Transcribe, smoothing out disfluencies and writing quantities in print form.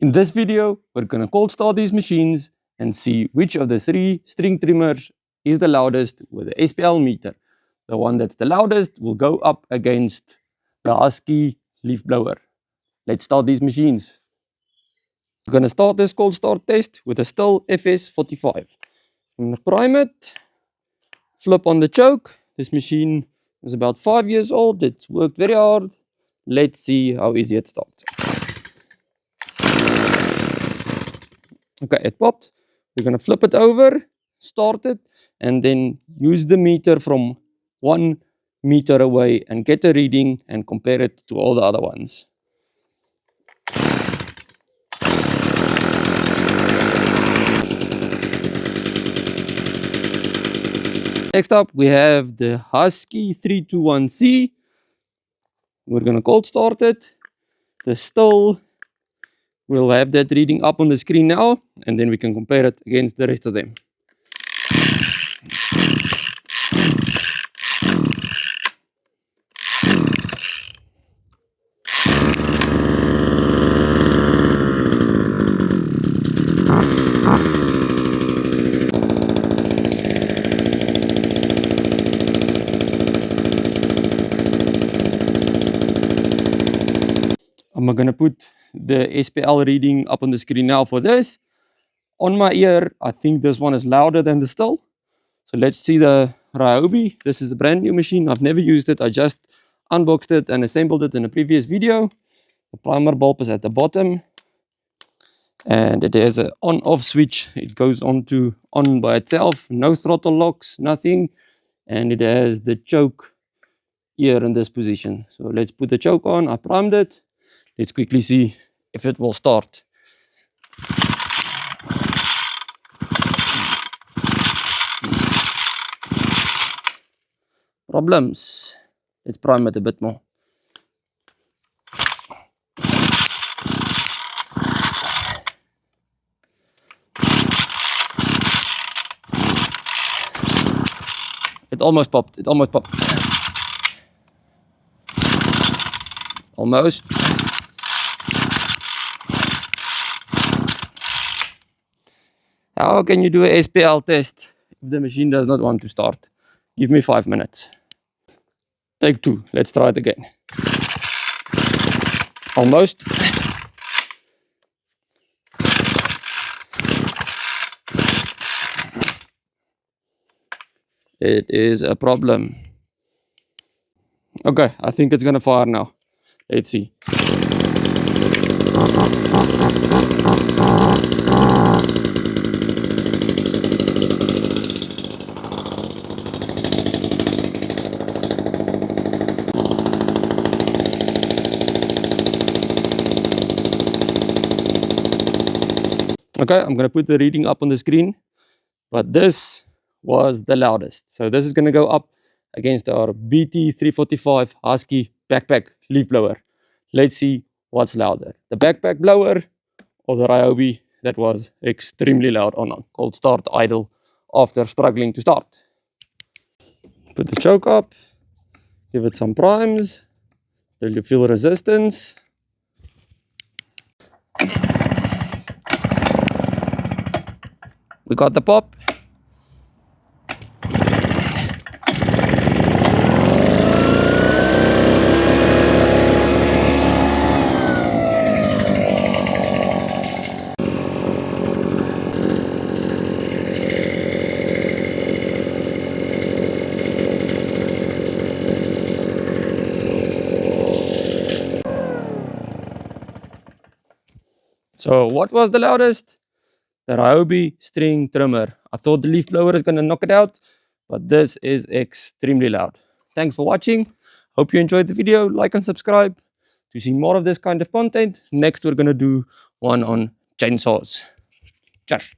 In this video, we're going to cold start these machines and see which of the three string trimmers is the loudest with the SPL meter. The one that's the loudest will go up against the Husky leaf blower. Let's start these machines. We're going to start this cold start test with a Stihl FS45. I'm going to prime it, flip on the choke. This machine is about 5 years old. It's worked very hard. Let's see how easy it starts. Okay, it popped. We're going to flip it over, start it, and then use the meter from 1 meter away and get a reading and compare it to all the other ones. Next up, we have the Husky 321C. We're going to cold start it. The Stihl, we'll have that reading up on the screen now, and then we can compare it against the rest of them. I'm going to put the SPL reading up on the screen now for this. On my ear, I think this one is louder than the Stihl. So let's see the Ryobi. This is a brand new machine. I've never used it. I just unboxed it and assembled it in a previous video. The primer bulb is at the bottom. And it has an on-off switch. It goes on by itself. No throttle locks, nothing. And it has the choke here in this position. So let's put the choke on. I primed it. Let's quickly see if it will start. Problems. Let's prime it a bit more. It almost popped. It almost popped. Almost. How can you do a SPL test if the machine does not want to start? Give me 5 minutes. Take 2. Let's try it again. Almost. It is a problem. Okay, I think it's gonna fire now. Let's see. Okay, I'm going to put the reading up on the screen, but this was the loudest. So this is going to go up against our BT345 Husky backpack leaf blower. Let's see what's louder, the backpack blower or the Ryobi that was extremely loud on cold start idle after struggling to start. Put the choke up, give it some primes till you feel resistance. We got the pop. So what was the loudest? The Ryobi string trimmer. I thought the leaf blower is going to knock it out, but this is extremely loud. Thanks for watching. Hope you enjoyed the video. Like and subscribe to see more of this kind of content. Next, we're going to do one on chainsaws. Cheers.